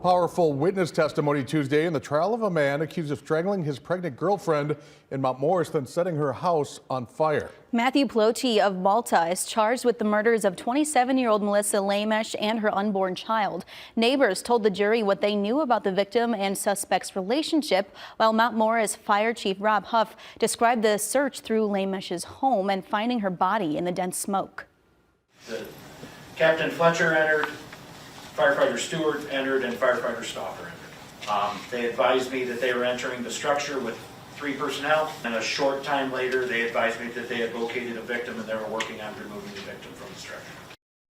Powerful witness testimony Tuesday in the trial of a man accused of strangling his pregnant girlfriend in Mount Morris, then setting her house on fire. Matthew Ploti of Malta is charged with the murders of 27-year-old Melissa Lamesh and her unborn child. Neighbors told the jury what they knew about the victim and suspect's relationship, while Mount Morris Fire Chief Rob Huff described the search through Lamesh's home and finding her body in the dense smoke. Captain Fletcher entered, firefighter Stewart entered, and firefighter Stalker entered. They advised me that they were entering the structure with 3 personnel, and a short time later they advised me that they had located a victim and they were working on removing the victim from the structure.